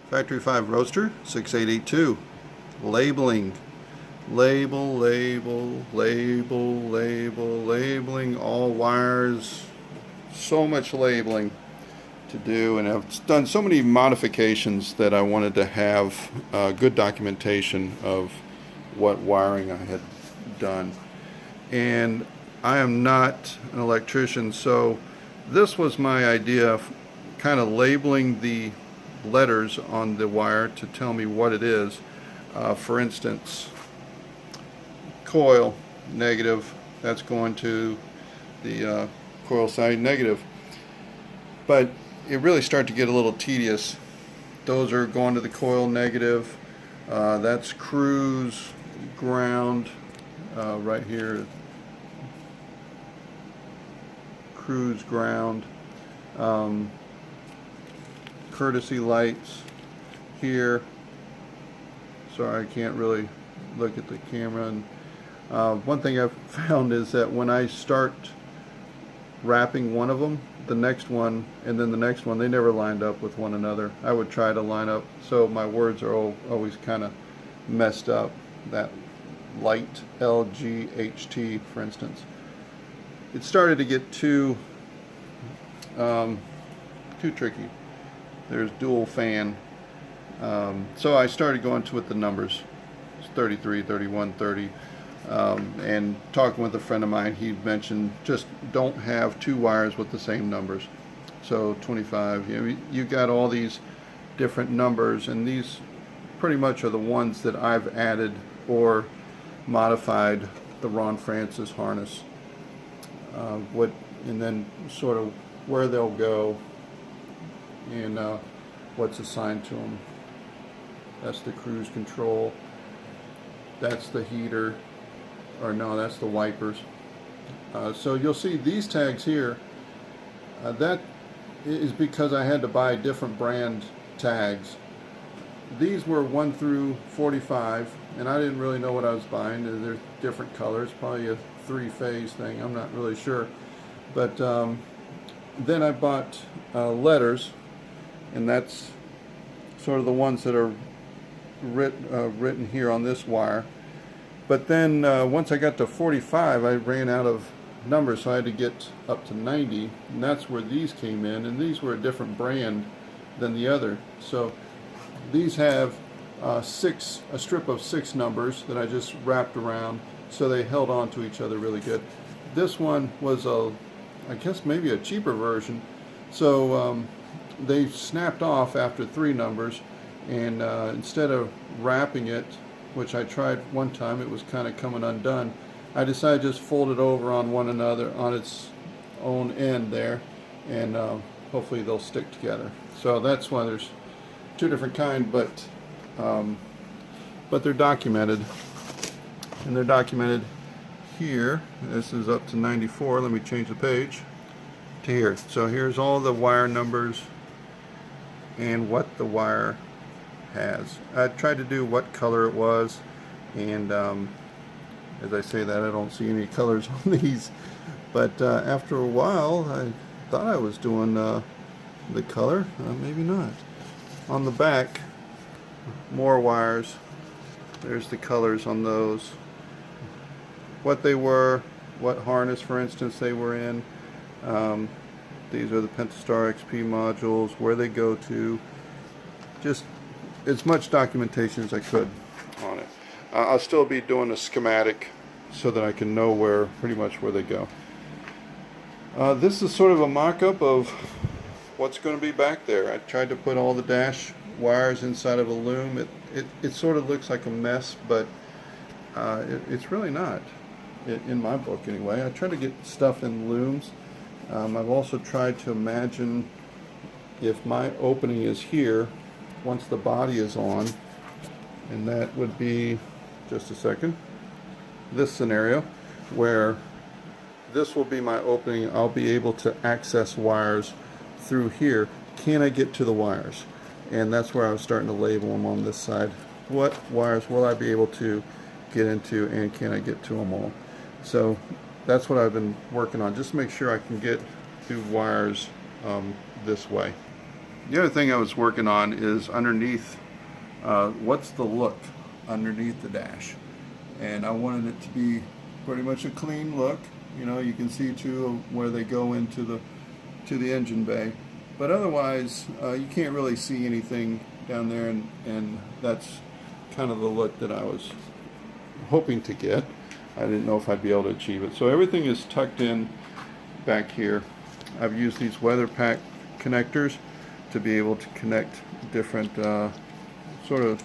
Factory 5 Roadster 6882. Labeling. Labeling all wires. So much labeling to do, and I've done so many modifications that I wanted to have good documentation of what wiring I had done. And I am not an electrician, so this was my idea of kind of labeling the letters on the wire to tell me what it is. For instance, coil negative, that's going to the coil side negative. But it really started to get a little tedious. Those are going to the coil negative. That's cruise ground right here. Cruise ground. Courtesy lights here. Sorry, I can't really look at the camera. And one thing I've found is that when I start wrapping one of them, the next one and then the next one, they never lined up with one another. I would try to line up, so my words are always kind of messed up. That light, LGHT, for instance. It started to get too tricky. There's dual fan. So I started going with the numbers. It's 33, 31, 30. And talking with a friend of mine, he mentioned just don't have two wires with the same numbers. So 25, you got all these different numbers, and these pretty much are the ones that I've added or modified the Ron Francis harness. And then sort of where they'll go and what's assigned to them. That's the cruise control. That's the heater. Or no, that's the wipers. So you'll see these tags here. That is because I had to buy different brand tags. These were 1 through 45, and I didn't really know what I was buying. They're different colors, probably a 3-phase thing. I'm not really sure. But then I bought letters, and that's sort of the ones that are written here on this wire. But then once I got to 45, I ran out of numbers, so I had to get up to 90, and that's where these came in, and these were a different brand than the other. So these have a strip of 6 numbers that I just wrapped around, so they held on to each other really good. This one was I guess maybe a cheaper version, so they snapped off after 3 numbers, and instead of wrapping it, which I tried one time, it was kind of coming undone, I decided to just fold it over on one another on its own end there, and hopefully they'll stick together. So that's why there's 2 different kinds, but they're documented, and they're documented here. This is up to 94. Let me change the page to here. So here's all the wire numbers and what the wire has. I tried to do what color it was, and as I say that, I don't see any colors on these, but after a while I thought I was doing the color. Maybe not. On the back, more wires. There's the colors on those, what they were, what harness, for instance, they were in. These are the Pentastar XP modules, where they go to. Just as much documentation as I could on it. I'll still be doing a schematic so that I can know pretty much where they go. This is sort of a mock-up of what's going to be back there. I tried to put all the dash wires inside of a loom. It sort of looks like a mess, but it's really not, in my book anyway. I try to get stuff in looms. I've also tried to imagine if my opening is here once the body is on, and that would be, just a second, this scenario where this will be my opening. I'll be able to access wires through here. Can I get to the wires? And that's where I was starting to label them on this side. What wires will I be able to get into, and can I get to them all? So that's what I've been working on, just to make sure I can get through wires this way. The other thing I was working on is underneath, what's the look underneath the dash, and I wanted it to be pretty much a clean look. You know, you can see too where they go into the engine bay, but otherwise you can't really see anything down there, and that's kind of the look that I was hoping to get. I didn't know if I'd be able to achieve it. So everything is tucked in back here. I've used these weather pack connectors to be able to connect different sort of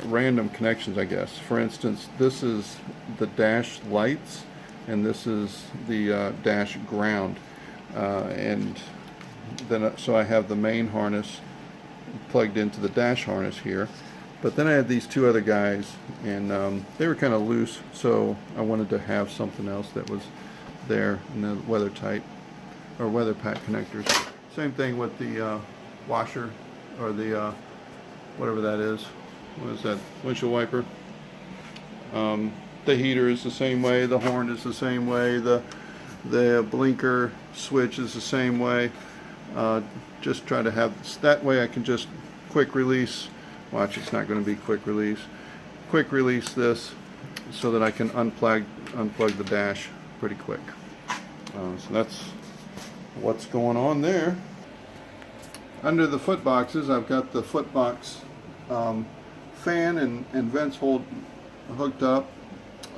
random connections, I guess. For instance, this is the dash lights, and this is the dash ground, and then so I have the main harness plugged into the dash harness here. But then I had these two other guys, and they were kind of loose, so I wanted to have something else that was there in the weather type or weather pack connectors. Same thing with the washer, or the whatever that is. What is that? Windshield wiper. The heater is the same way. The horn is the same way. The blinker switch is the same way. Just try to have this, that way I can just quick release. Watch, it's not going to be quick release. Quick release this so that I can unplug the dash pretty quick. So that's what's going on there. Under the foot boxes, I've got the Footbox fan and vents hooked up.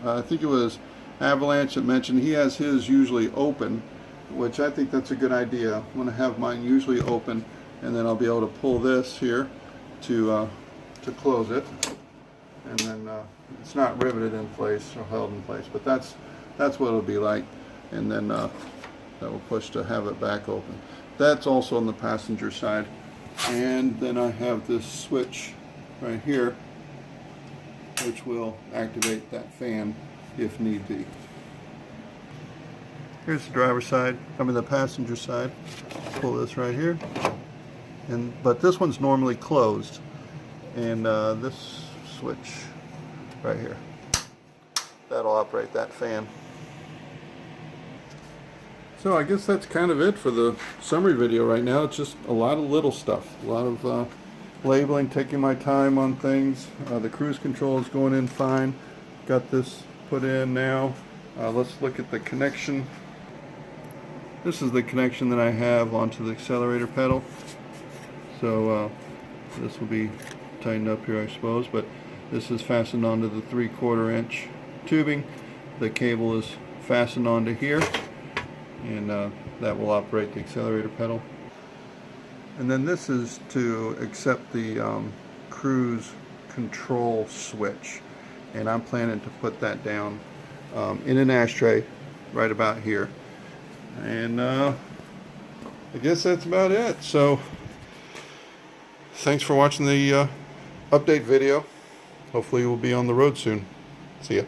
I think it was Avalanche that mentioned he has his usually open, which I think that's a good idea. I'm going to have mine usually open, and then I'll be able to pull this here to close it, and then it's not riveted in place or held in place, but that's what it'll be like, and then that will push to have it back open. That's also on the passenger side, and then I have this switch right here which will activate that fan if need be. Here's the driver's side, the passenger side. Pull this right here, but this one's normally closed, and this switch right here, that'll operate that fan. So I guess that's kind of it for the summary video right now. It's just a lot of little stuff, a lot of labeling, taking my time on things. The cruise control is going in fine. Got this put in now. Let's look at the connection. This is the connection that I have onto the accelerator pedal. So this will be tightened up here, I suppose, but this is fastened onto the 3/4 inch tubing. The cable is fastened onto here, and that will operate the accelerator pedal. And then this is to accept the cruise control switch, and I'm planning to put that down in an ashtray right about here. And I guess that's about it. So thanks for watching the update video. Hopefully we'll be on the road soon. See ya.